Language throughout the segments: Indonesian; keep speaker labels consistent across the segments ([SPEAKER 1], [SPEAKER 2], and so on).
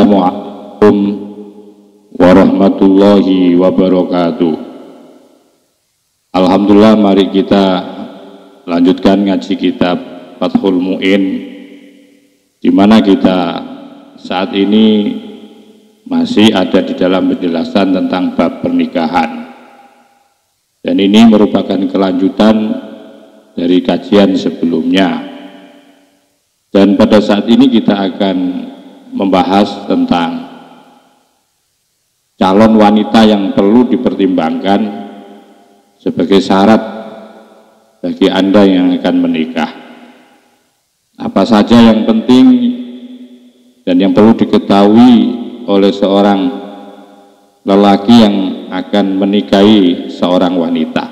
[SPEAKER 1] Assalamualaikum warahmatullahi wabarakatuh. Alhamdulillah, mari kita lanjutkan ngaji kitab Fathul Mu'in, di mana kita saat ini masih ada di dalam penjelasan tentang bab pernikahan. Dan ini merupakan kelanjutan dari kajian sebelumnya. Dan pada saat ini kita akan membahas tentang calon wanita yang perlu dipertimbangkan sebagai syarat bagi Anda yang akan menikah. Apa saja yang penting dan yang perlu diketahui oleh seorang lelaki yang akan menikahi seorang wanita.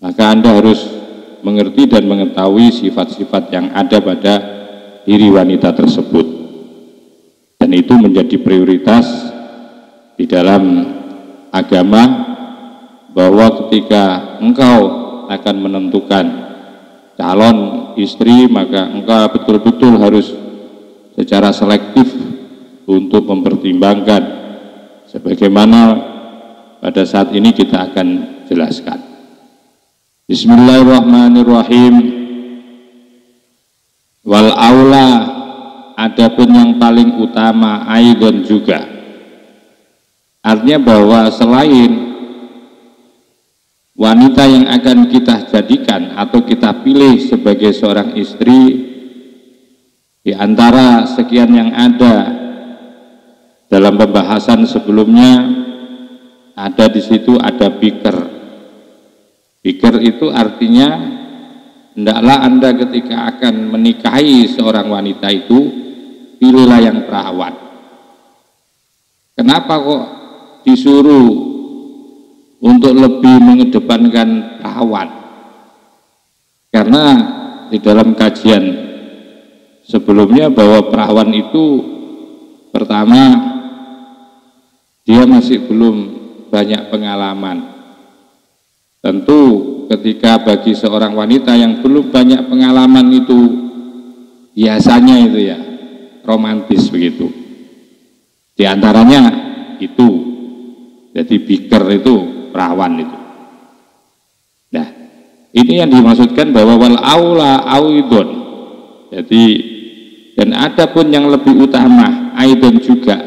[SPEAKER 1] Maka Anda harus mengerti dan mengetahui sifat-sifat yang ada pada diri wanita tersebut. Dan itu menjadi prioritas di dalam agama, bahwa ketika engkau akan menentukan calon istri, maka engkau betul-betul harus secara selektif untuk mempertimbangkan sebagaimana pada saat ini kita akan jelaskan. Bismillahirrahmanirrahim. Wal aula, adapun yang paling utama, aidon juga, artinya bahwa selain wanita yang akan kita jadikan atau kita pilih sebagai seorang istri, di antara sekian yang ada dalam pembahasan sebelumnya, ada di situ ada bikr. Bikr itu artinya hendaklah Anda ketika akan menikahi seorang wanita itu pilihlah yang perawan. Kenapa kok disuruh untuk lebih mengedepankan perawan? Karena di dalam kajian sebelumnya bahwa perawan itu pertama dia masih belum banyak pengalaman. Tentu ketika bagi seorang wanita yang belum banyak pengalaman itu biasanya itu ya romantis begitu. Di antaranya itu, jadi bikr itu perawan itu. Nah, ini yang dimaksudkan bahwa wal aula aidon. Jadi dan ada pun yang lebih utama, aidon juga.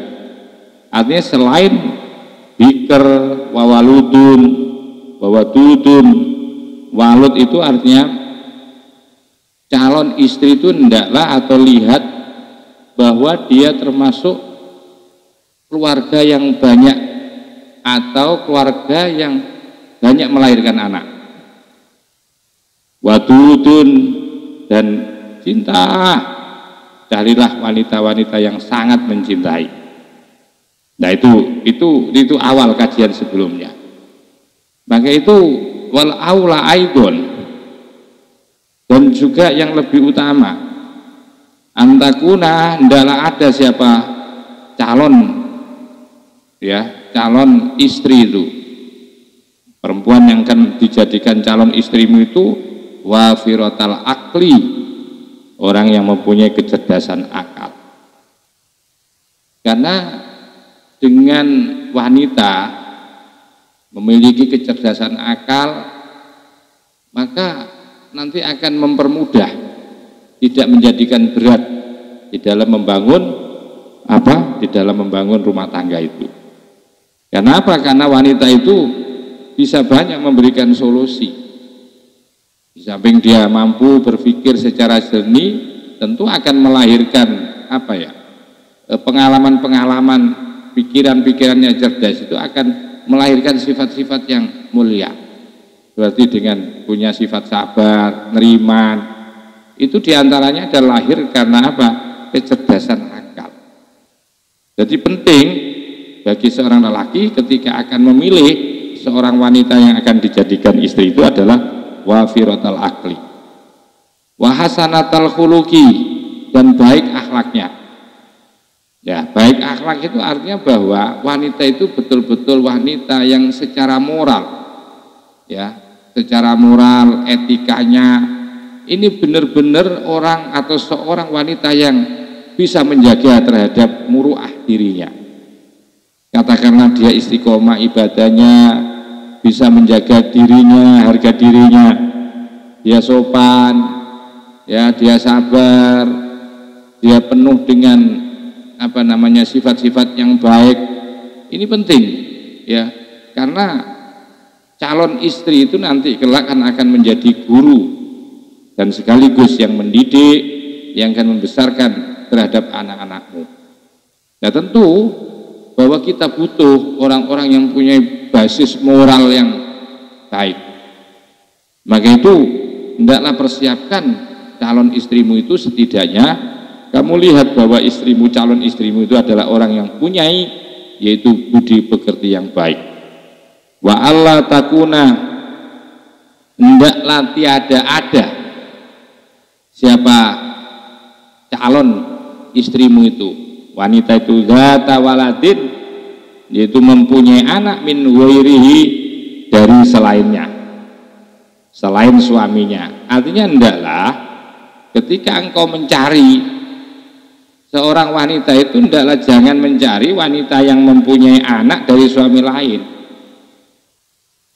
[SPEAKER 1] Artinya selain bikr, wawaludun, wawadudun, walud itu artinya calon istri itu hendaklah atau lihat bahwa dia termasuk keluarga yang banyak atau keluarga yang banyak melahirkan anak. Wadudun, dan cinta, carilah wanita-wanita yang sangat mencintai. Nah itu awal kajian sebelumnya. Maka itu wal aula aidon, dan juga yang lebih utama antakuna, hendaklah ada siapa calon calon istri itu, perempuan yang akan dijadikan calon istrimu itu wafirotal akli, orang yang mempunyai kecerdasan akal. Karena dengan wanita memiliki kecerdasan akal, maka nanti akan mempermudah, tidak menjadikan berat di dalam membangun di dalam membangun rumah tangga itu. Kenapa? Karena wanita itu bisa banyak memberikan solusi. Di samping dia mampu berpikir secara jernih, tentu akan melahirkan pengalaman-pengalaman, pikiran-pikirannya cerdas itu akan melahirkan sifat-sifat yang mulia. Berarti dengan punya sifat sabar, neriman, itu diantaranya adalah lahir karena kecerdasan akal. Jadi penting bagi seorang lelaki ketika akan memilih seorang wanita yang akan dijadikan istri itu adalah wafirotal akli, wahasanatal khuluqi, dan baik akhlaknya. Ya, baik akhlak itu artinya bahwa wanita itu betul-betul wanita yang secara moral, secara moral, etikanya ini benar-benar orang atau seorang wanita yang bisa menjaga terhadap muruah dirinya. Katakanlah dia istiqomah ibadahnya, bisa menjaga dirinya, harga dirinya, dia sopan, ya, dia sabar, dia penuh dengan sifat-sifat yang baik. Ini penting, ya, karena calon istri itu nanti kelak akan menjadi guru dan sekaligus yang mendidik, yang akan membesarkan terhadap anak-anakmu. Nah, tentu bahwa kita butuh orang-orang yang punya basis moral yang baik. Maka itu hendaklah persiapkan calon istrimu itu, setidaknya kamu lihat bahwa calon istrimu itu adalah orang yang punya yaitu budi pekerti yang baik. Wa alla takuna, hendaklah tiada ada siapa calon istrimu itu, wanita itu zata waladin, yaitu mempunyai anak, min ghairihi, dari selainnya, selain suaminya. Artinya hendaklah ketika engkau mencari seorang wanita itu, hendaklah jangan mencari wanita yang mempunyai anak dari suami lain,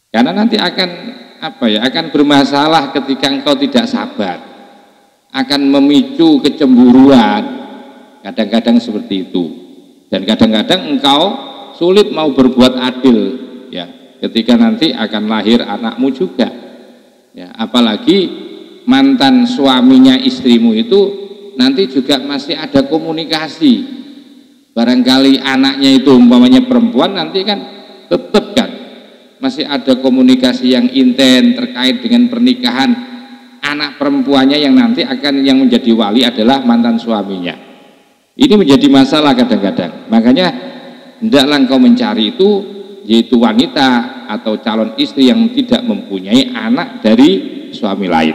[SPEAKER 1] karena nanti akan bermasalah ketika engkau tidak sabar, akan memicu kecemburuan. Kadang-kadang seperti itu, dan kadang-kadang engkau sulit mau berbuat adil, ya, ketika nanti akan lahir anakmu juga, ya, apalagi mantan suaminya istrimu itu nanti juga masih ada komunikasi. Barangkali anaknya itu umpamanya perempuan, nanti kan tetap kan masih ada komunikasi yang intens terkait dengan pernikahan anak perempuannya yang nanti yang menjadi wali adalah mantan suaminya. Ini menjadi masalah kadang-kadang. Makanya hendaklah engkau mencari itu, yaitu wanita atau calon istri yang tidak mempunyai anak dari suami lain.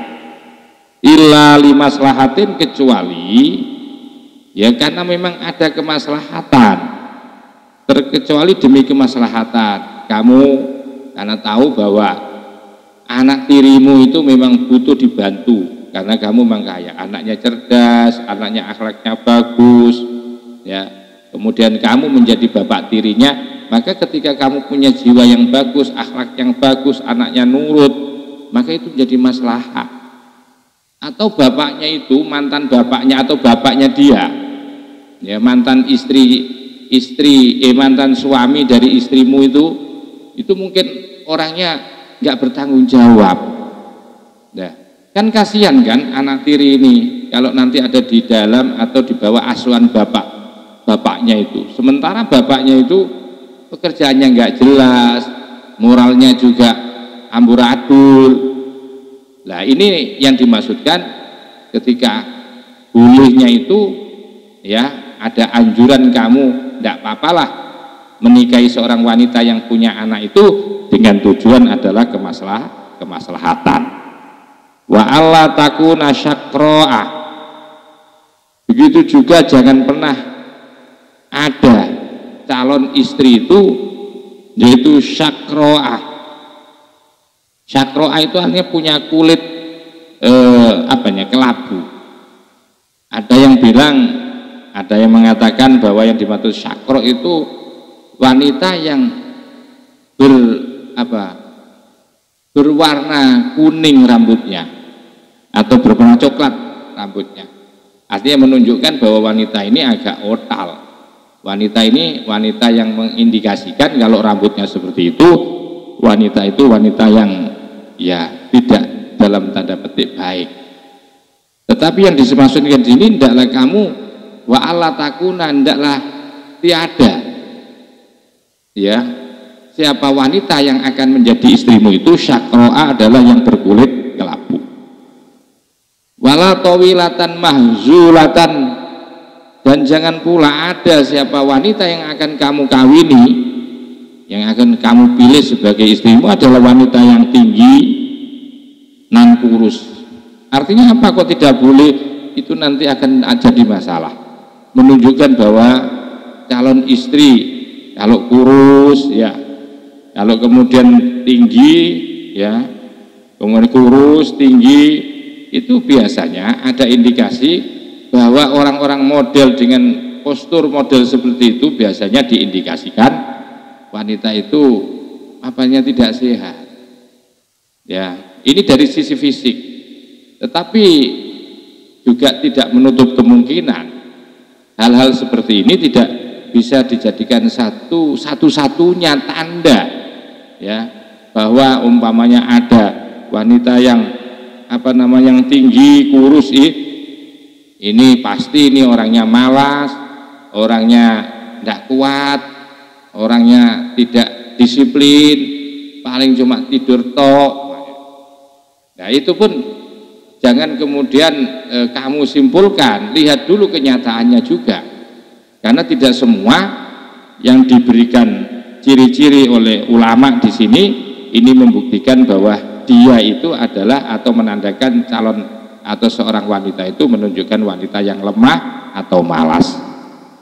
[SPEAKER 1] Illa limaslahatin, kecuali ya karena memang ada kemaslahatan, terkecuali demi kemaslahatan. Kamu karena tahu bahwa anak tirimu itu memang butuh dibantu, karena kamu memang kaya, anaknya cerdas, anaknya akhlaknya bagus, ya. Kemudian kamu menjadi bapak tirinya, maka ketika kamu punya jiwa yang bagus, akhlak yang bagus, anaknya nurut, maka itu menjadi maslahat. Atau bapaknya itu, mantan bapaknya atau bapaknya dia, ya, mantan mantan suami dari istrimu itu mungkin orangnya nggak bertanggung jawab. Nah, kan kasihan kan anak tiri ini kalau nanti ada di dalam atau di bawah asuhan bapaknya itu, sementara bapaknya itu pekerjaannya nggak jelas, moralnya juga amburadul. Nah, ini yang dimaksudkan ketika bolehnya itu, ya, ada anjuran kamu tidak apa-apalah menikahi seorang wanita yang punya anak itu dengan tujuan adalah kemaslahatan. Wa alla takuna syakro'ah, begitu juga jangan pernah ada calon istri itu yaitu syakro'ah. Syakro'ah itu artinya punya kulit kelabu. Ada yang mengatakan bahwa yang dimaksud syakro itu wanita yang berwarna kuning rambutnya atau berwarna coklat rambutnya. Artinya menunjukkan bahwa wanita ini agak otal. Wanita ini wanita yang mengindikasikan kalau rambutnya seperti itu wanita yang ya tidak dalam tanda petik baik. Tetapi yang dimaksudkan di sini, hendaklah kamu wa alla takuna, hendaklah tiada, ya, siapa wanita yang akan menjadi istrimu itu syakro'a adalah yang berkulit kelabu. Wala tawilatan mahzulatan, dan jangan pula ada siapa wanita yang akan kamu kawini, yang akan kamu pilih sebagai istrimu adalah wanita yang tinggi nan kurus. Artinya apa kok tidak boleh? Itu nanti akan jadi masalah, menunjukkan bahwa calon istri kalau kurus, ya, kalau kemudian tinggi, ya, kemudian kurus tinggi, itu biasanya ada indikasi bahwa orang-orang model dengan postur model seperti itu biasanya diindikasikan wanita itu apanya tidak sehat. Ya, ini dari sisi fisik. Tetapi juga tidak menutup kemungkinan hal-hal seperti ini tidak bisa dijadikan satu-satunya tanda ya bahwa umpamanya ada wanita yang yang tinggi kurus ini pasti ini orangnya malas, orangnya tidak kuat, orangnya tidak disiplin, paling cuma tidur tok. Nah itu pun jangan kemudian kamu simpulkan, lihat dulu kenyataannya juga, karena tidak semua yang diberikan ciri-ciri oleh ulama di sini ini membuktikan bahwa dia itu adalah atau menandakan calon atau seorang wanita itu menunjukkan wanita yang lemah atau malas.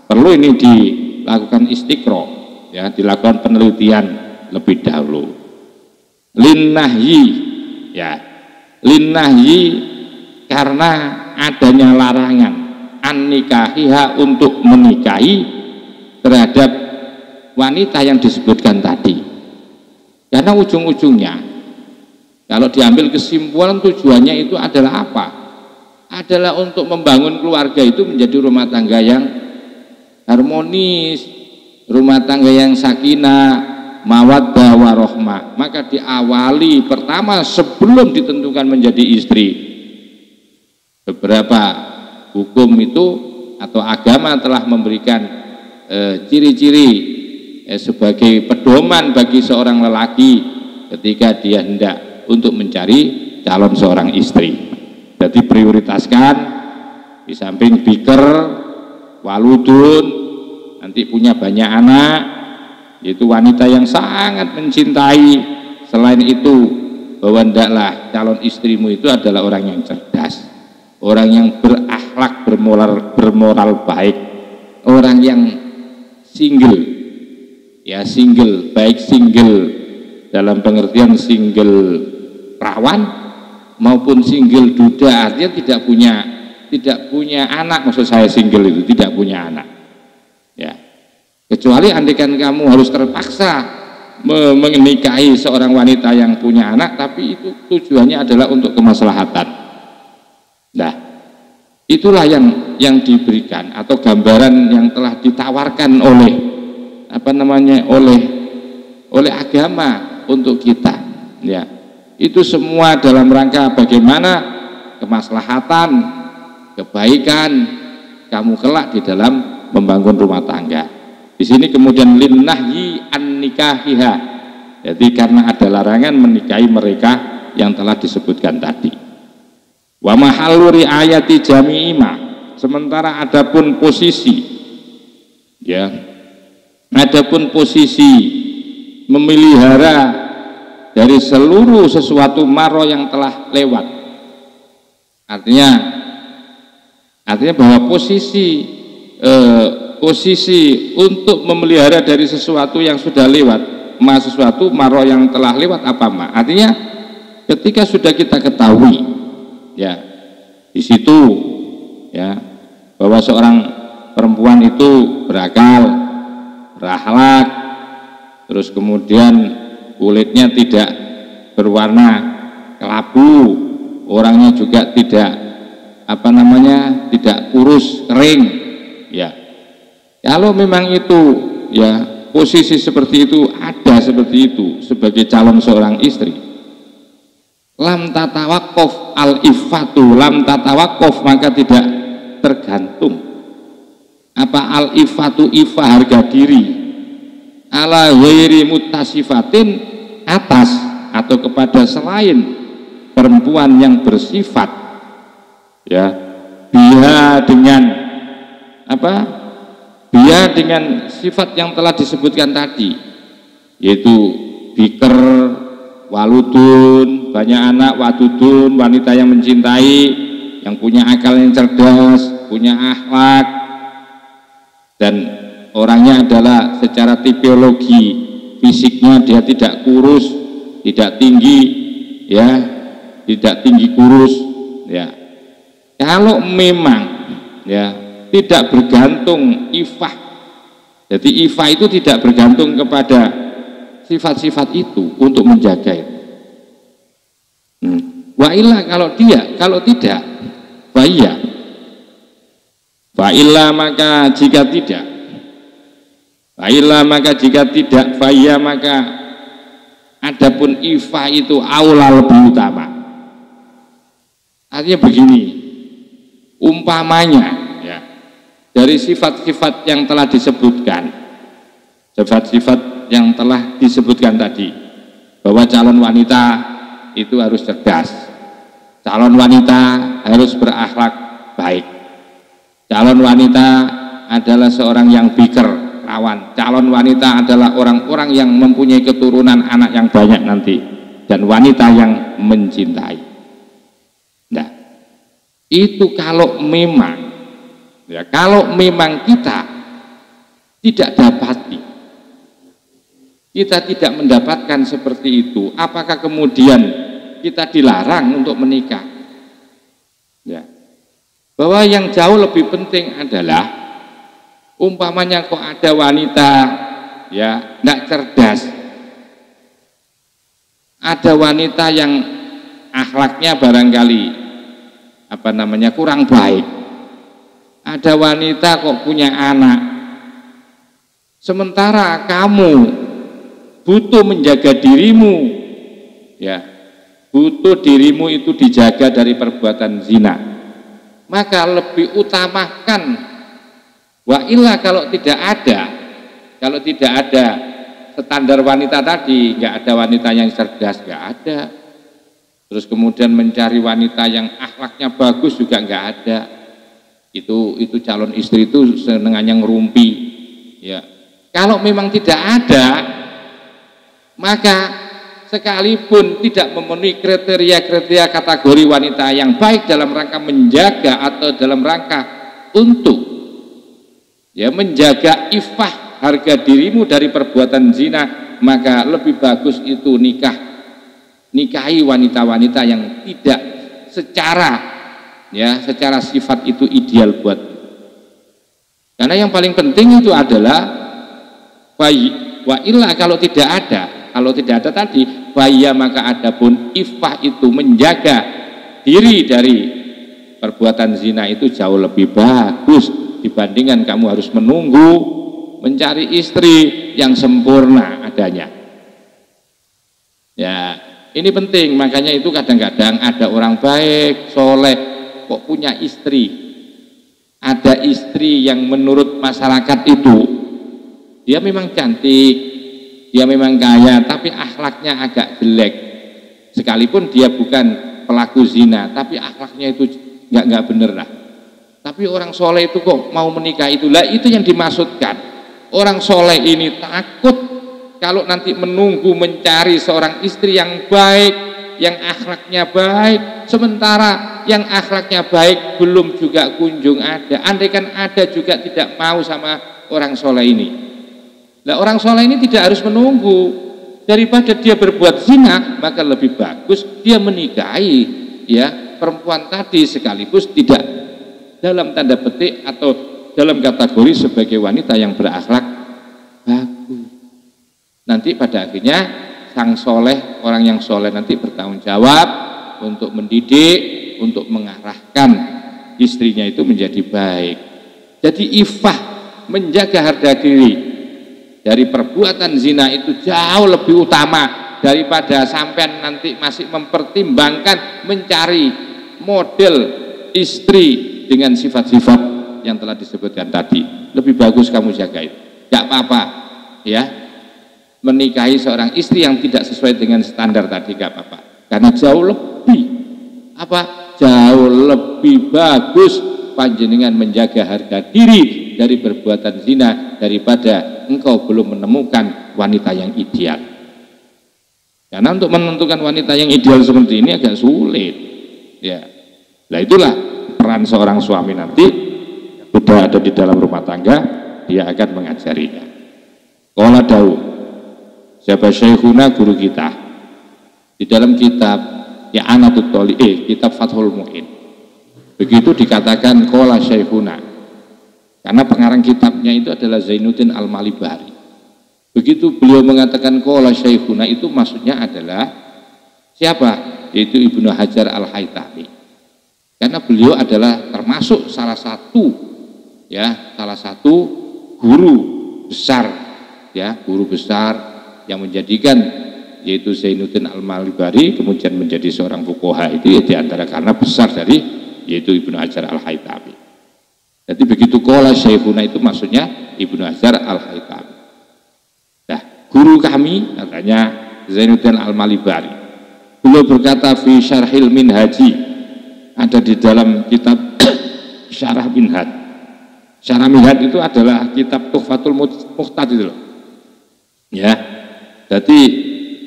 [SPEAKER 1] Perlu ini dilakukan istiqro, ya, dilakukan penelitian lebih dahulu. Linnahyi, ya, linnahyi karena adanya larangan an-nikahiha untuk menikahi terhadap wanita yang disebutkan tadi. Karena ujung-ujungnya kalau diambil kesimpulan tujuannya itu adalah apa? Adalah untuk membangun keluarga itu menjadi rumah tangga yang harmonis, rumah tangga yang sakinah, mawaddah warohmah. Maka diawali pertama sebelum ditentukan menjadi istri, beberapa hukum itu atau agama telah memberikan ciri-ciri sebagai pedoman bagi seorang lelaki ketika dia hendak untuk mencari calon seorang istri. Jadi prioritaskan di samping biker, waludun, nanti punya banyak anak, yaitu wanita yang sangat mencintai. Selain itu bahwa hendaklah calon istrimu itu adalah orang yang cerdas, orang yang berakhlak, bermoral baik, orang yang single, ya single, baik single dalam pengertian single perawan maupun single duda, artinya tidak punya anak, maksud saya single itu tidak punya anak, ya, kecuali andaikan kamu harus terpaksa menikahi seorang wanita yang punya anak, tapi itu tujuannya adalah untuk kemaslahatan. Nah, itulah yang diberikan atau gambaran yang telah ditawarkan oleh oleh agama untuk kita, ya. Itu semua dalam rangka bagaimana kemaslahatan, kebaikan kamu kelak di dalam membangun rumah tangga. Di sini kemudian linnahyi an-nikahiha. Jadi karena ada larangan menikahi mereka yang telah disebutkan tadi. Wa mahallu riayati jami'ima. Sementara adapun posisi, ya, adapun posisi memelihara dari seluruh sesuatu maro yang telah lewat, artinya bahwa posisi untuk memelihara dari sesuatu yang sudah lewat, sesuatu maro yang telah lewat apa ma? Artinya ketika sudah kita ketahui, ya, di situ, ya, bahwa seorang perempuan itu berakal, berakhlak, terus kemudian kulitnya tidak berwarna kelabu, orangnya juga tidak tidak kurus kering, ya. Kalau memang itu, ya, posisi seperti itu ada seperti itu sebagai calon seorang istri, lam tatawakkof al-iffatu, lam tatawakkof maka tidak tergantung al-iffatu, iffah harga diri, ala ghairi muttasifatin atas atau kepada selain perempuan yang bersifat, ya, biha dengan biha dengan sifat yang telah disebutkan tadi, yaitu biker, waludun, banyak anak, wadudun, wanita yang mencintai, yang punya akal yang cerdas, punya akhlak, dan orangnya adalah secara tipologi fisiknya dia tidak kurus, tidak tinggi, ya, tidak tinggi kurus, ya. Kalau memang ya, tidak bergantung ifah. Jadi ifah itu tidak bergantung kepada sifat-sifat itu untuk menjaga itu. Wa illa kalau tidak, fa'iyya. Fa illa maka jika tidak, fa'iyya maka adapun ifah itu aula lebih utama. Artinya begini, umpamanya ya, dari sifat-sifat yang telah disebutkan, tadi, bahwa calon wanita itu harus cerdas, calon wanita harus berakhlak baik, calon wanita adalah seorang yang biker, rawan, calon wanita adalah orang-orang yang mempunyai keturunan anak yang banyak nanti, dan wanita yang mencintai. Nah, itu kalau memang kita tidak dapati, kita tidak mendapatkan seperti itu, apakah kemudian kita dilarang untuk menikah? Ya. Bahwa yang jauh lebih penting adalah umpamanya kok ada wanita ya tidak cerdas, ada wanita yang akhlaknya barangkali kurang baik, ada wanita kok punya anak, sementara kamu butuh menjaga dirimu, ya, butuh dirimu itu dijaga dari perbuatan zina, maka lebih utamakan. Wa illa kalau tidak ada standar wanita tadi, nggak ada wanita yang cerdas, nggak ada. Terus kemudian mencari wanita yang akhlaknya bagus juga nggak ada. Itu calon istri itu senengannya ngerumpi, ya. Kalau memang tidak ada, maka sekalipun tidak memenuhi kriteria kategori wanita yang baik dalam rangka menjaga atau dalam rangka untuk ya menjaga ifah harga dirimu dari perbuatan zina, maka lebih bagus itu nikahi wanita-wanita yang tidak secara sifat itu ideal buat. Karena yang paling penting itu adalah wa illa kalau tidak ada tadi, fa'iyya maka adapun ifah itu menjaga diri dari perbuatan zina itu jauh lebih bagus dibandingkan kamu harus menunggu mencari istri yang sempurna adanya. Ya, ini penting, makanya itu kadang-kadang ada orang baik, soleh, kok punya istri, ada istri yang menurut masyarakat itu dia memang cantik, dia memang kaya, tapi akhlaknya agak jelek. Sekalipun dia bukan pelaku zina, tapi akhlaknya itu nggak bener lah. Tapi orang soleh itu kok mau menikah itulah, itu yang dimaksudkan. Orang soleh ini takut kalau nanti menunggu mencari seorang istri yang baik, yang akhlaknya baik, sementara yang akhlaknya baik belum juga kunjung ada. Andaikan ada juga tidak mau sama orang soleh ini. Nah, orang soleh ini tidak harus menunggu. Daripada dia berbuat zina, maka lebih bagus dia menikahi ya perempuan tadi, sekaligus tidak dalam tanda petik atau dalam kategori sebagai wanita yang berakhlak bagus. Nanti pada akhirnya sang soleh, orang yang soleh nanti bertanggung jawab untuk mendidik, untuk mengarahkan istrinya itu menjadi baik. Jadi ifah, menjaga harga diri dari perbuatan zina itu jauh lebih utama daripada sampean nanti masih mempertimbangkan mencari model istri dengan sifat-sifat yang telah disebutkan tadi. Lebih bagus kamu jaga itu, gak apa-apa ya, menikahi seorang istri yang tidak sesuai dengan standar tadi, gak apa-apa, karena jauh lebih bagus panjenengan menjaga harga diri dari perbuatan zina daripada engkau belum menemukan wanita yang ideal. Karena untuk menentukan wanita yang ideal seperti ini agak sulit ya. Nah, itulah peran seorang suami nanti sudah ada di dalam rumah tangga, dia akan mengajarinya. Qala Daud, siapa syekhuna, guru kita, di dalam kitab I'anatul Talib, kitab Fathul Mu'in, Begitu dikatakan qala syekhuna, karena pengarang kitabnya itu adalah Zainuddin Al-Malibari. Begitu beliau mengatakan qala syekhuna, itu maksudnya adalah siapa? Yaitu Ibnu Hajar Al-Haytami. Karena beliau adalah termasuk salah satu guru besar, ya, guru besar yang menjadikan yaitu Zainuddin Al-Malibari kemudian menjadi seorang fuqaha itu ya diantara karena besar dari yaitu Ibnu Hajar Al-Haytami. Jadi begitu qala syekhuna itu maksudnya Ibnu Hajar Al-Haytami. Nah, guru kami katanya Zainuddin Al-Malibari. Beliau berkata fi syarhil minhaji, ada di dalam kitab Syarah Minhaj. Syarah Minhaj itu adalah kitab Tuhfatul Muhtad itu loh. Ya. Jadi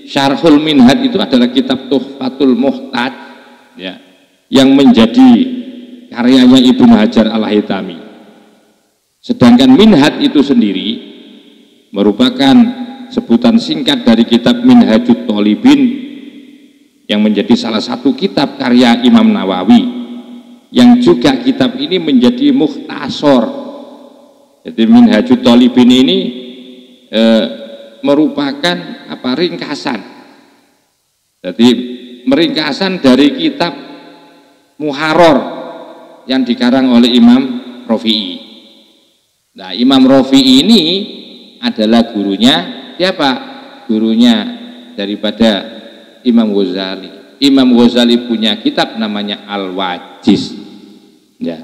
[SPEAKER 1] Syarhul Minhaj itu adalah kitab Tuhfatul Muhtad, ya, yang menjadi karyanya Ibnu Hajar Al-Haytami. Sedangkan Minhaj itu sendiri merupakan sebutan singkat dari kitab Minhajut Thalibin yang menjadi salah satu kitab karya Imam Nawawi, yang juga kitab ini menjadi mukhtasar. Jadi Minhajut Thalibin ini merupakan ringkasan. Jadi meringkasan dari kitab Muharrar yang dikarang oleh Imam Rafi'i. Nah, Imam Rafi'i ini adalah gurunya siapa? Gurunya daripada Imam Ghazali. Imam Ghazali punya kitab namanya Al-Wajiz. Ya.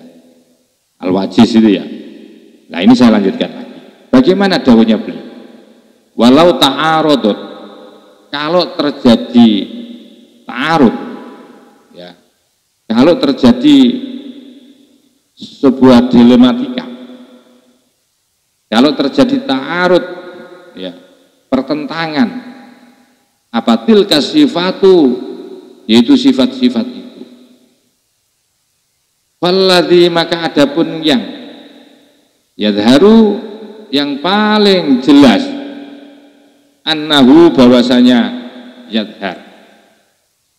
[SPEAKER 1] Al-Wajiz itu ya. Nah, ini saya lanjutkan lagi. Bagaimana dawuhnya beliau? Walau ta'arudut, kalau terjadi ta'arud, ya. Kalau terjadi sebuah dilematika, kalau terjadi ta'arud, ya, pertentangan, apa tilka sifatu, yaitu sifat-sifat itu. Walladzi, maka adapun yang yadharu, yang paling jelas, annahu, bahwasanya yadhar,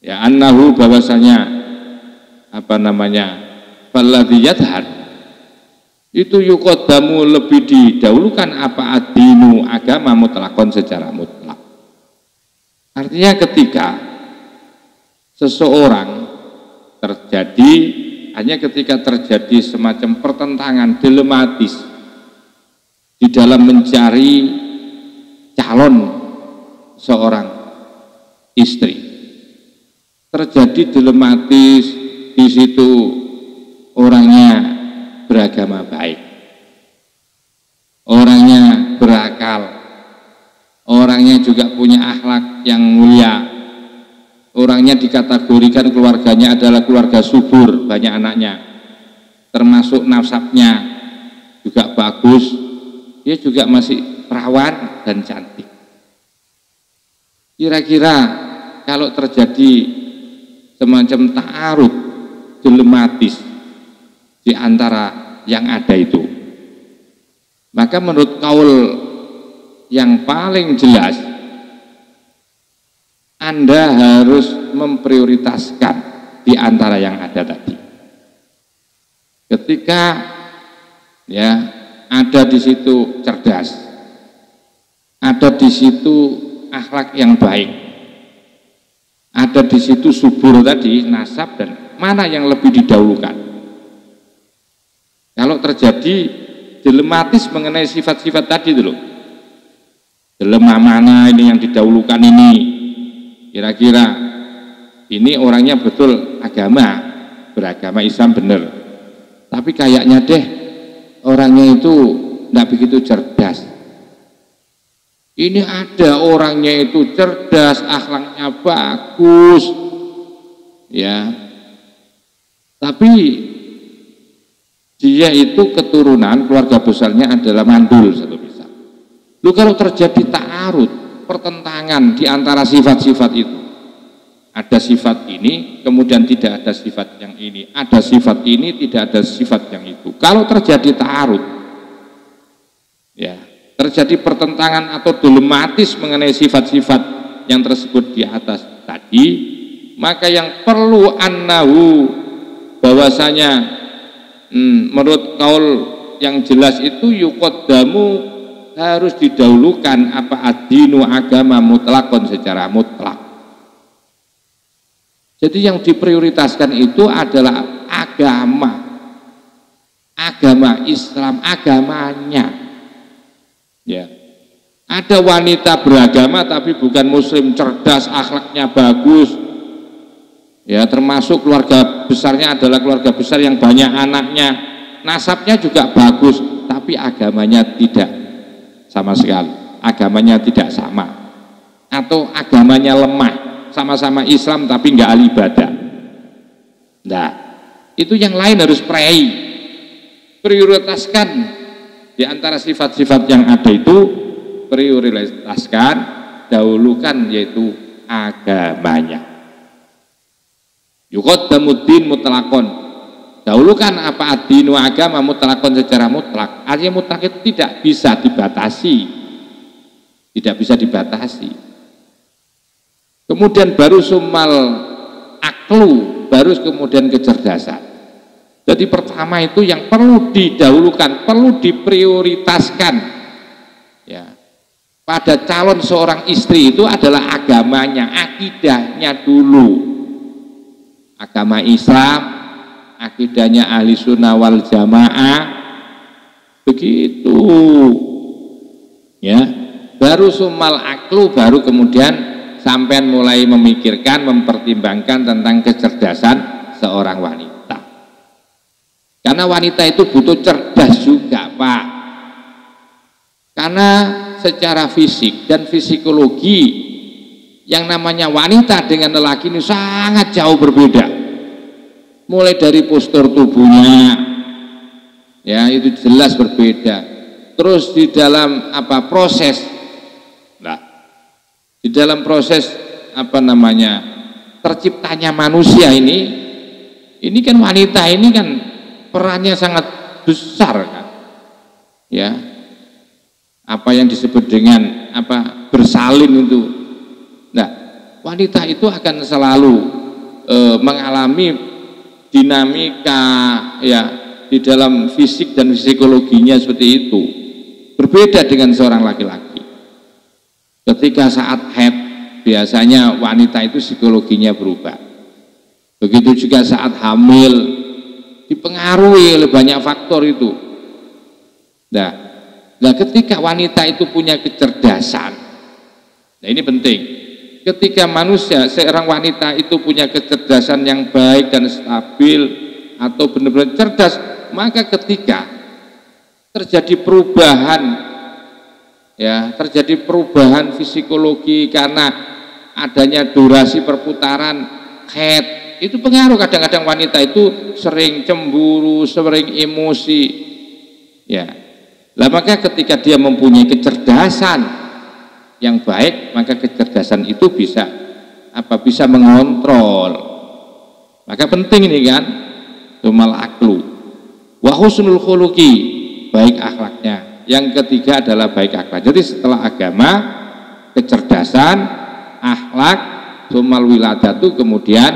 [SPEAKER 1] ya, annahu, bahwasanya walladzi yadhar itu yuqaddamu, lebih didahulukan apa adinu, agama mutlakon, secara mutlak. Artinya ketika seseorang ketika terjadi semacam pertentangan dilematis di dalam mencari calon seorang istri, terjadi dilematis di situ, orangnya beragama baik, orangnya berakal, orangnya juga punya akhlak yang mulia, orangnya dikategorikan keluarganya adalah keluarga subur, banyak anaknya, termasuk nasabnya juga bagus, dia juga masih perawan dan cantik. Kira-kira kalau terjadi semacam ta'arud dilematis di antara yang ada itu, maka menurut kaul yang paling jelas, Anda harus memprioritaskan di antara yang ada tadi. Ketika ya ada di situ cerdas, ada di situ akhlak yang baik, ada di situ subur tadi, nasab, dan mana yang lebih didahulukan? Kalau terjadi dilematis mengenai sifat-sifat tadi itu loh, dilemah mana ini yang didahulukan ini, kira-kira ini orangnya betul beragama Islam bener, tapi kayaknya deh orangnya itu tidak begitu cerdas. Ini ada orangnya itu cerdas, akhlaknya bagus, ya, tapi dia itu keturunan keluarga besarnya adalah mandul satu misal. Lu kalau terjadi ta'arud, pertentangan di antara sifat-sifat itu, ada sifat ini kemudian tidak ada sifat yang ini, ada sifat ini tidak ada sifat yang itu, kalau terjadi ta'arud, ya, terjadi pertentangan atau dilematis mengenai sifat-sifat yang tersebut di atas tadi, maka yang perlu annahu, bahwasanya menurut kaul yang jelas itu yuqaddamu harus didahulukan apa ad-dinu agama mutlakon secara mutlak. Jadi yang diprioritaskan itu adalah agama Islam, agamanya. Ya. Ada wanita beragama tapi bukan muslim, cerdas, akhlaknya bagus. Ya, termasuk keluarga besarnya adalah keluarga besar yang banyak anaknya. Nasabnya juga bagus, tapi agamanya tidak sama sekali. Agamanya tidak sama. Atau agamanya lemah, sama-sama Islam tapi nggak ahli ibadah. Nah, itu yang lain harus prioritaskan di antara sifat-sifat yang ada itu, prioritaskan, dahulukan yaitu agamanya. Yuqaddamuddin mutlakon, dahulukan apa ad-dinu agama mutlakon secara mutlak. Artinya mutlak itu tidak bisa dibatasi. Kemudian baru sumal aklu, baru kemudian kecerdasan. Jadi pertama itu yang perlu didahulukan, perlu diprioritaskan ya, pada calon seorang istri itu adalah agamanya, akidahnya dulu. Agama Islam, akidahnya ahli sunnah wal jamaah, begitu ya. Baru sumal aklu, baru kemudian sampean mulai memikirkan, mempertimbangkan tentang kecerdasan seorang wanita. Karena wanita itu butuh cerdas juga, Pak. Karena secara fisik dan psikologi yang namanya wanita dengan lelaki ini sangat jauh berbeda. Mulai dari postur tubuhnya, ya itu jelas berbeda. Terus di dalam apa proses, di dalam proses apa namanya terciptanya manusia ini kan wanita ini kan perannya sangat besar kan, ya apa yang disebut dengan apa bersalin itu. Nah, wanita itu akan selalu mengalami dinamika ya di dalam fisik dan psikologinya seperti itu. Berbeda dengan seorang laki-laki. Ketika saat haid biasanya wanita itu psikologinya berubah. Begitu juga saat hamil dipengaruhi oleh banyak faktor itu. Nah, ketika wanita itu punya kecerdasan, nah ini penting. Ketika manusia, seorang wanita itu punya kecerdasan yang baik dan stabil atau benar-benar cerdas, maka ketika terjadi perubahan, ya terjadi perubahan psikologi karena adanya durasi perputaran haid, itu pengaruh. Kadang-kadang wanita itu sering cemburu, sering emosi, ya. Lah maka ketika dia mempunyai kecerdasan yang baik, maka kecerdasan itu bisa mengontrol. Maka penting ini kan, sumal aklu wa husnul khuluqi, baik akhlaknya. Yang ketiga adalah baik akhlak. Jadi setelah agama, kecerdasan, akhlak, sumal wiladatu, kemudian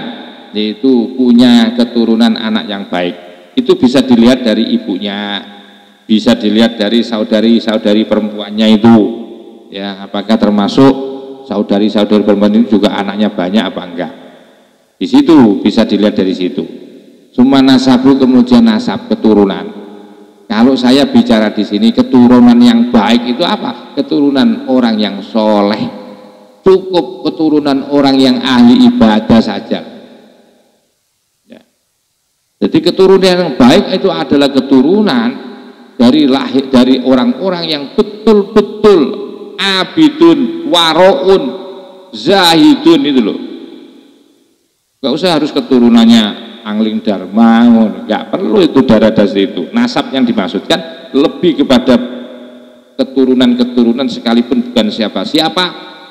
[SPEAKER 1] yaitu punya keturunan anak yang baik. Itu bisa dilihat dari ibunya, bisa dilihat dari saudari-saudari perempuannya itu. Ya, apakah termasuk saudari-saudari perempuan itu juga anaknya banyak apa enggak? Di situ bisa dilihat dari situ. Summa nasabu, kemudian nasab, keturunan. Kalau saya bicara di sini keturunan yang baik itu apa? Keturunan orang yang soleh. Cukup keturunan orang yang ahli ibadah saja. Ya. Jadi keturunan yang baik itu adalah keturunan dari orang-orang yang betul-betul abidun, waroun, zahidun, itu loh. Gak usah harus keturunannya Angling Dharma, gak perlu itu darah-darah itu. Nasab yang dimaksudkan lebih kepada keturunan-keturunan, sekalipun bukan siapa-siapa,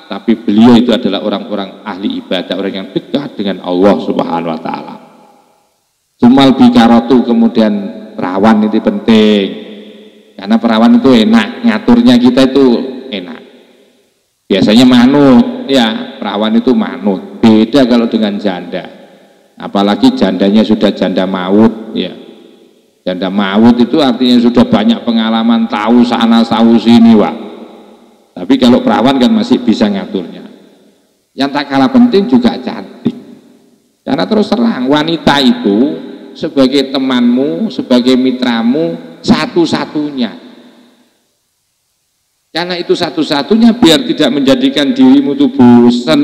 [SPEAKER 1] tapi beliau itu adalah orang-orang ahli ibadah, orang yang dekat dengan Allah Subhanahu wa Ta'ala. Sumal bikaratu, kemudian perawan itu penting, karena perawan itu enak, ngaturnya kita itu enak. Biasanya manut, ya perawan itu manut. Beda kalau dengan janda.
[SPEAKER 2] apalagi jandanya sudah janda maut ya. Janda maut itu artinya sudah banyak pengalaman, tahu sana tahu sini Wak. Tapi kalau perawan kan masih bisa ngaturnya. Yang tak kalah penting juga cantik. Karena terus terang wanita itu sebagai temanmu, sebagai mitramu satu-satunya. Karena itu satu-satunya biar tidak menjadikan dirimu itu bosan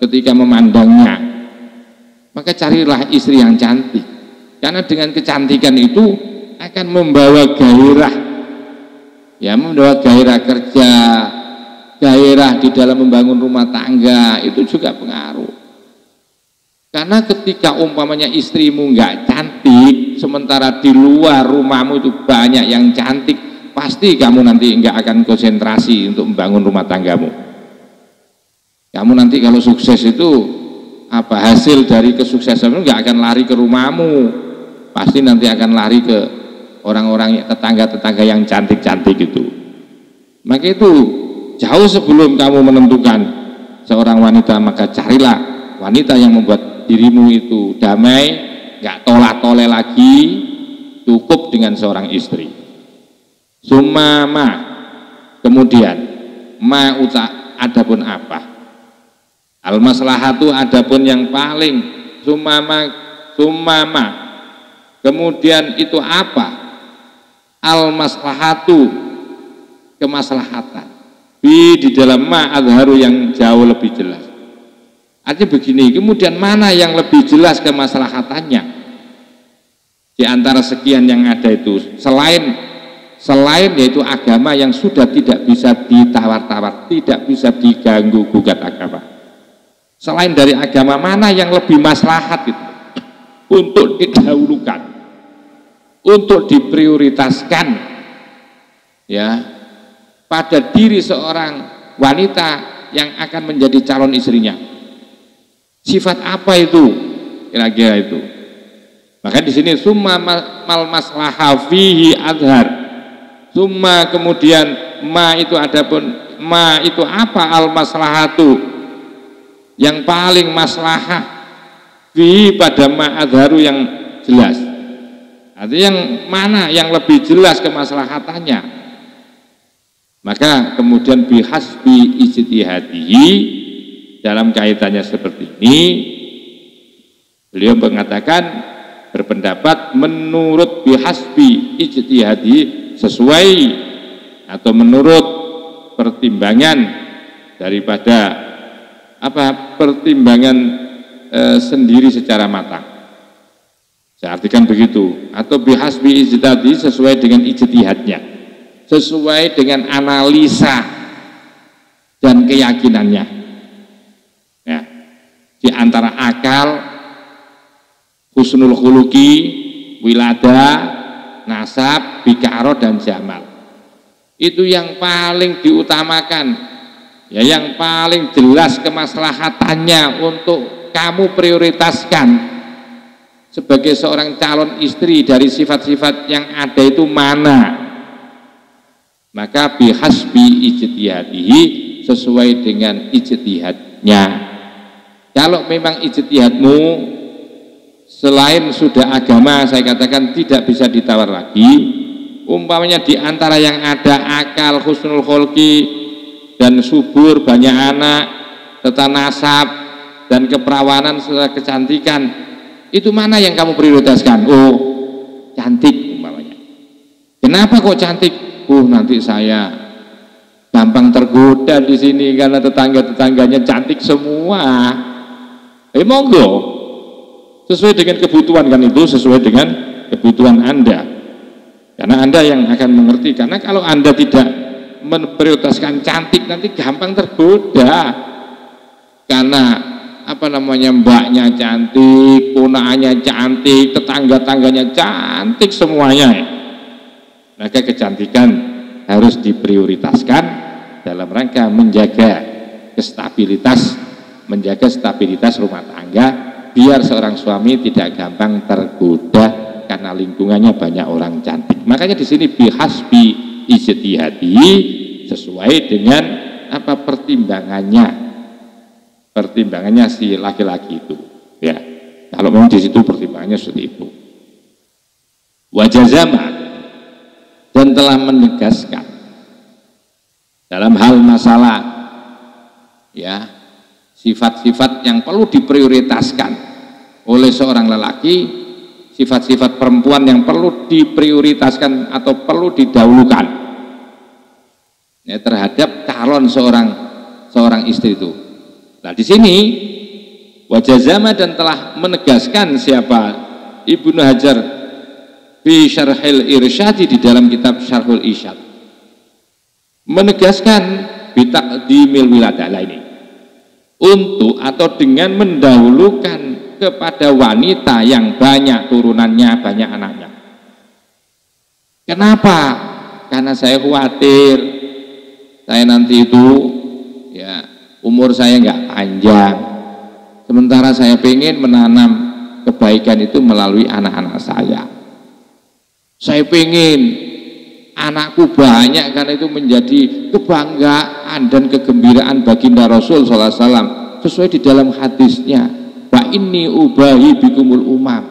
[SPEAKER 2] ketika memandangnya. Maka carilah istri yang cantik. Karena dengan kecantikan itu akan membawa gairah, ya, membawa gairah kerja, gairah di dalam membangun rumah tangga, itu juga pengaruh. Karena ketika umpamanya istrimu nggak cantik, sementara di luar rumahmu itu banyak yang cantik, pasti kamu nanti nggak akan konsentrasi untuk membangun rumah tanggamu. Kamu nanti kalau sukses itu apa hasil dari kesuksesanmu nggak akan lari ke rumahmu. Pasti nanti akan lari ke orang-orang tetangga-tetangga yang cantik-cantik itu. Maka itu jauh sebelum kamu menentukan seorang wanita, maka carilah wanita yang membuat dirimu itu damai, gak tolak-toleh lagi, cukup dengan seorang istri. Sumama, kemudian ma uta adapun apa? Al-maslahatu adapun yang paling, sumama. Kemudian itu apa? Al-maslahatu, kemaslahatan. Di dalam ma'adharu yang jauh lebih jelas. Artinya begini, kemudian mana yang lebih jelas kemaslahatannya? Di antara sekian yang ada itu, selain yaitu agama yang sudah tidak bisa ditawar-tawar, tidak bisa diganggu gugat agama. Selain dari agama, mana yang lebih maslahat itu? Untuk didahulukan, untuk diprioritaskan ya pada diri seorang wanita yang akan menjadi calon istrinya. Sifat apa itu kira-kira itu? Maka di sini summa mal maslaha fihi adhar. Summa kemudian ma itu adapun ma itu apa al maslahatu yang paling maslahah fi pada ma adharu yang jelas. Artinya yang mana yang lebih jelas kemaslahatannya. Maka kemudian bihasbi ijtihadihi, dalam kaitannya seperti ini beliau mengatakan berpendapat menurut bihasbi ijtihadihi, sesuai atau menurut pertimbangan daripada apa pertimbangan sendiri secara matang. Saya artikan begitu, atau bihasbi ijtihadi, sesuai dengan ijtihadnya, sesuai dengan analisa dan keyakinannya ya, di antara akal, husnul khuluqi, wilada, nasab, bikaro, dan jamal. Itu yang paling diutamakan ya, yang paling jelas kemaslahatannya untuk kamu prioritaskan sebagai seorang calon istri. Dari sifat-sifat yang ada itu mana? Maka bihasbi ijtihadihi, sesuai dengan ijtihadnya. Kalau memang ijtihadmu selain sudah agama, saya katakan tidak bisa ditawar lagi. Umpamanya di antara yang ada akal, husnul khulqi, dan subur, banyak anak, serta nasab dan keperawanan serta kecantikan, itu mana yang kamu prioritaskan? Oh, cantik umpamanya. Kenapa kok cantik? Nanti saya gampang tergoda di sini karena tetangga-tetangganya cantik semua. Monggo, sesuai dengan kebutuhan kan, itu sesuai dengan kebutuhan Anda. Karena Anda yang akan mengerti. Karena kalau Anda tidak memprioritaskan cantik, nanti gampang tergoda. Karena apa namanya, mbaknya cantik, ponakannya cantik, tetangga-tangganya cantik semuanya. Maka kecantikan harus diprioritaskan dalam rangka menjaga stabilitas rumah tangga, biar seorang suami tidak gampang tergoda karena lingkungannya banyak orang cantik. Makanya di sini bihasbi ijtihadi, sesuai dengan apa pertimbangannya si laki-laki itu ya. Kalau memang di situ pertimbangannya seperti itu. Wajazama, dan telah menegaskan dalam hal masalah ya sifat-sifat yang perlu diprioritaskan oleh seorang lelaki, sifat-sifat perempuan yang perlu diprioritaskan atau perlu didahulukan ya, terhadap calon seorang istri itu. Nah di sini wajazama, dan telah menegaskan siapa Ibnu Hajar fi Syarhil Irsyadi, di dalam kitab Syarhul Irsyad, menegaskan bitaqdimil wiladala ini, untuk atau dengan mendahulukan kepada wanita yang banyak turunannya, banyak anaknya. Kenapa? Karena saya khawatir saya nanti itu ya umur saya nggak panjang, sementara saya pengen menanam kebaikan itu melalui anak-anak saya. Saya pengen anakku banyak, karena itu menjadi kebanggaan dan kegembiraan baginda Rasul SAW, sesuai di dalam hadisnya, wa inni ubahi bikumul umam.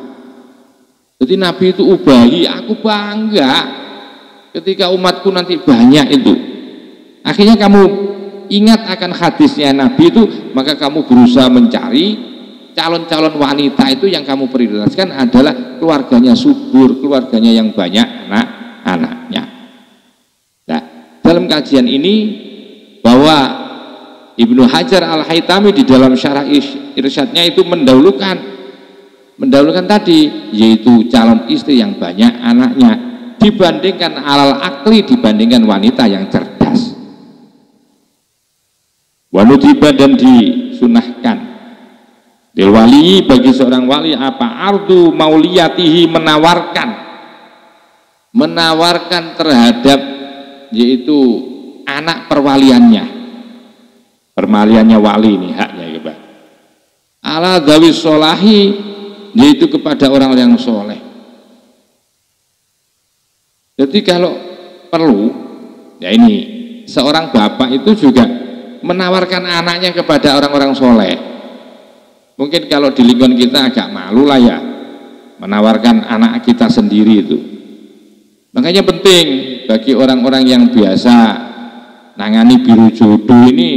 [SPEAKER 2] Jadi Nabi itu ubahi, aku bangga ketika umatku nanti banyak itu. Akhirnya kamu ingat akan hadisnya Nabi itu, maka kamu berusaha mencari calon-calon wanita itu yang kamu prioritaskan adalah keluarganya subur, keluarganya yang banyak anak-anaknya. Nah, dalam kajian ini bahwa Ibnu Hajar Al-Haytami di dalam Syarah Irsyadnya itu mendahulukan tadi, yaitu calon istri yang banyak anaknya dibandingkan alal akli, dibandingkan wanita yang cerdas. Wanutiba, dan disunahkan Dil wali, bagi seorang wali apa? Ardu mauliyatihi, menawarkan terhadap yaitu anak perwaliannya wali ini haknya ya Pak. Ala dzawis sholahi, yaitu kepada orang-orang yang soleh. Jadi kalau perlu ya ini seorang bapak itu juga menawarkan anaknya kepada orang-orang soleh. Mungkin kalau di lingkungan kita agak malu lah ya menawarkan anak kita sendiri itu. Makanya penting bagi orang-orang yang biasa nangani biru jodoh ini,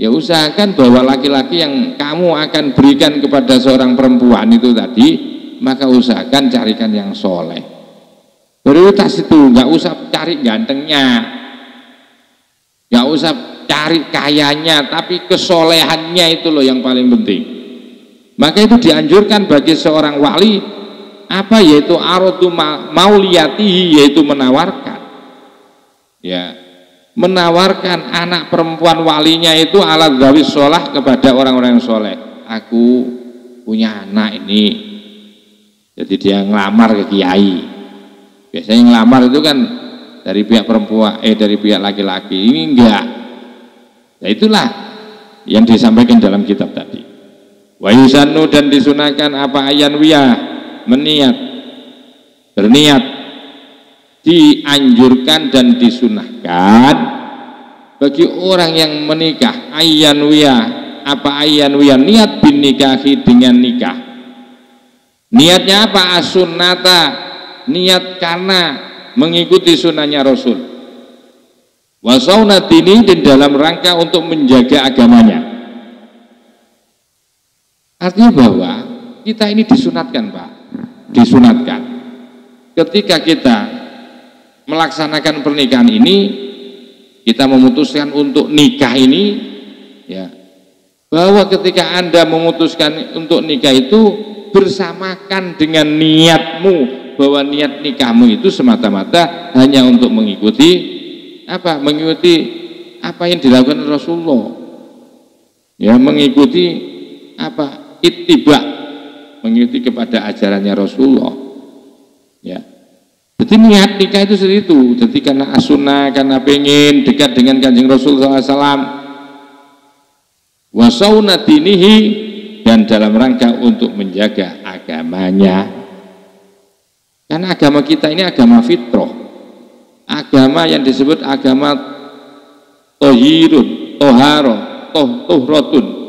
[SPEAKER 2] ya usahakan bahwa laki-laki yang kamu akan berikan kepada seorang perempuan itu tadi, maka usahakan carikan yang soleh. Prioritas itu, nggak usah cari gantengnya, nggak usah cari kayanya, tapi kesolehannya itu loh yang paling penting. Maka itu dianjurkan bagi seorang wali apa, yaitu aradu mauliyatihi, yaitu menawarkan ya, menawarkan anak perempuan walinya itu ala dzawis sholah, kepada orang-orang yang soleh. Aku punya anak ini, jadi dia ngelamar ke kiai. Biasanya ngelamar itu kan dari pihak perempuan, dari pihak laki-laki. Ini enggak. Nah itulah yang disampaikan dalam kitab tadi. Wa yusannu, dan disunahkan apa? Ayanwiyah, berniat, dianjurkan dan disunahkan bagi orang yang menikah ayanwiyah apa? Ayanwiyah, niat bin nikahi, dengan nikah. Niatnya apa? As-sunnata, niat karena mengikuti sunnahnya Rasul. Wa saunatini, dan dalam rangka untuk menjaga agamanya. Artinya bahwa kita ini disunatkan Pak, disunatkan ketika kita melaksanakan pernikahan ini, kita memutuskan untuk nikah ini ya, bahwa ketika Anda memutuskan untuk nikah itu bersamakan dengan niatmu, bahwa niat nikahmu itu semata-mata hanya untuk mengikuti apa? Mengikuti apa yang dilakukan Rasulullah ya, mengikuti apa? Ittiba, mengikuti kepada ajarannya Rasulullah ya. Jadi niat nikah itu seperti itu. Jadi karena as-sunnah, karena pengen dekat dengan Kanjeng Rasul SAW, wa saunatinihi, dan dalam rangka untuk menjaga agamanya. Karena agama kita ini agama fitrah, agama yang disebut agama tohirun, toharo, tohratun,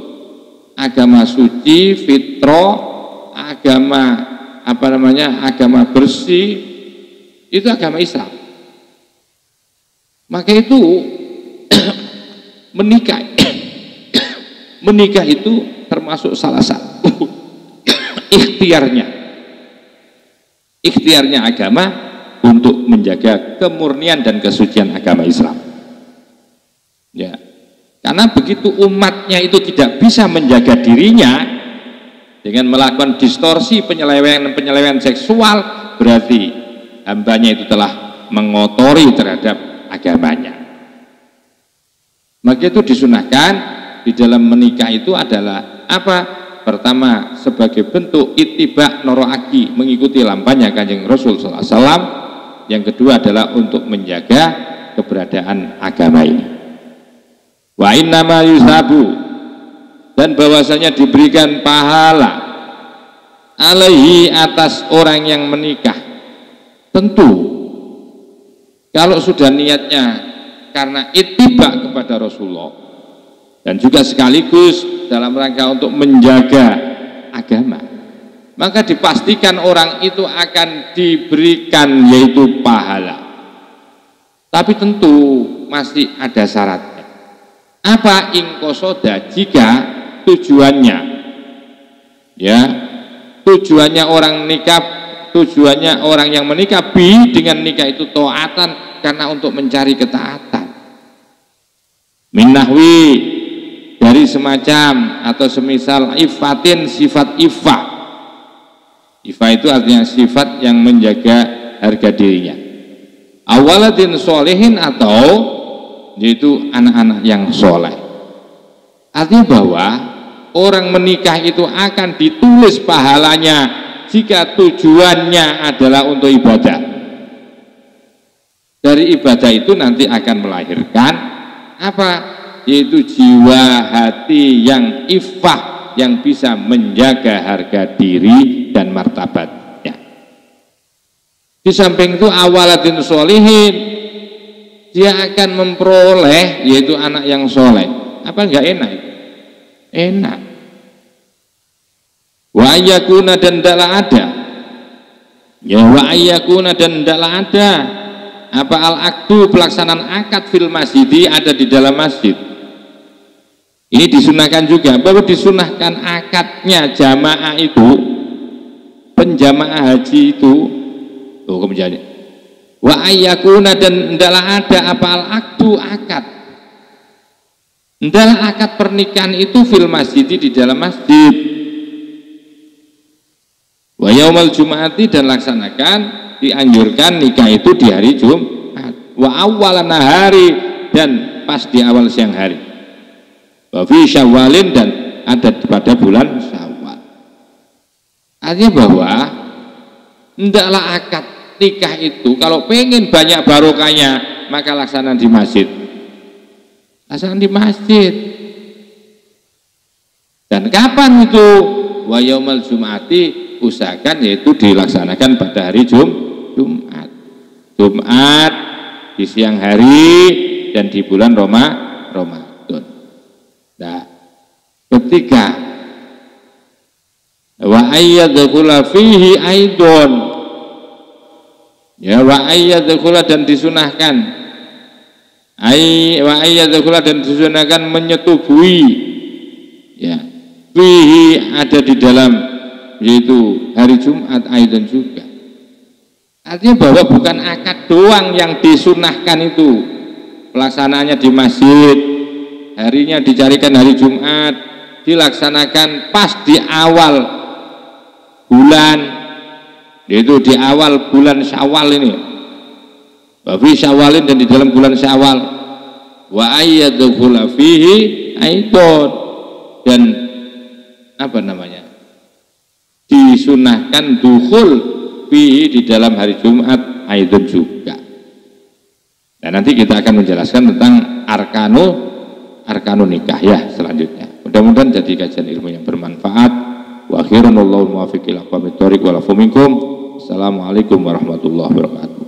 [SPEAKER 2] agama suci, fitrah, agama agama bersih, itu agama Islam. Maka itu menikah itu termasuk salah satu ikhtiarnya agama untuk menjaga kemurnian dan kesucian agama Islam. Ya, karena begitu umatnya itu tidak bisa menjaga dirinya dengan melakukan distorsi penyelewengan seksual, berarti hambanya itu telah mengotori terhadap agamanya. Maka itu disunahkan di dalam menikah itu adalah apa? Pertama, sebagai bentuk ittiba noroaki, mengikuti lampanya Kanjeng Rasul sallallahu alaihi wasallam. Yang kedua adalah untuk menjaga keberadaan agama ini. Wa innama yusabu, dan bahwasanya diberikan pahala alaihi atas orang yang menikah. Tentu kalau sudah niatnya karena ittiba kepada Rasulullah dan juga sekaligus dalam rangka untuk menjaga agama, maka dipastikan orang itu akan diberikan yaitu pahala. Tapi tentu masih ada syaratnya. Apa? Ingkosoda, jika tujuannya orang yang menikah dengan nikah itu taatan, karena untuk mencari ketaatan, minahwi, dari semacam atau semisal ifatin, sifat ifah itu artinya sifat yang menjaga harga dirinya, awaladin solehin, atau yaitu anak-anak yang soleh. Artinya bahwa orang menikah itu akan ditulis pahalanya jika tujuannya adalah untuk ibadah. Dari ibadah itu nanti akan melahirkan apa? Yaitu jiwa hati yang ifah, yang bisa menjaga harga diri dan martabatnya. Di samping itu awaladin sholihin, dia akan memperoleh yaitu anak yang soleh. Apa enggak enak? Enak. Wa ayyakuna, dan hendaklah ada. Ya, wa ayyakuna, dan hendaklah ada apa al-akdu, pelaksanaan akad fil masjidi, ada di dalam masjid. Ini disunahkan juga, bahwa disunahkan akadnya jamaah itu, penjamaah haji itu, kemudiannya wa ayyakuna, dan hendaklah ada apa al-akdu, akad. Hendaklah akad pernikahan itu fil masjid, di dalam masjid. Wa yaumal jum'ati, dan laksanakan, dianjurkan nikah itu di hari Jumat. Wa awwalan nahari, dan pas di awal siang hari. Wa fi syawalin, dan ada pada bulan Syawal. Artinya bahwa hendaklah akad nikah itu kalau pengen banyak barokahnya, maka laksanakan di masjid. Laksanakan di masjid. Dan kapan itu? Wa yaumal jum'ati, usahakan yaitu dilaksanakan pada hari Jumat. Jumat di siang hari dan di bulan Ramadan. Nah, ketiga, wa ayyadkhula fihi aidon. Ya, wa ayyadkhula, dan disunahkan, wa ayyadkhula, dan disunahkan menyetubui, ya, fihi, ada di dalam yaitu hari Jumat aidon juga. Artinya bahwa bukan akad doang yang disunahkan itu, pelaksanaannya di masjid, harinya dicarikan hari Jumat, dilaksanakan pas di awal bulan, yaitu di awal bulan Syawal ini, wa fi Syawalin, dan di dalam bulan Syawal, wa ayyadkhula fihi aidon, dan apa namanya, disunahkan dukhul fihi, di dalam hari Jumat aidon juga. Dan nanti kita akan menjelaskan tentang arkanu nikah ya selanjutnya. Mudah-mudahan jadi kajian ilmu yang bermanfaat. Wa akhirun wallahu muwaffiq ila aqwamit thoriq wa lafu minkum. Assalamualaikum warahmatullahi wabarakatuh.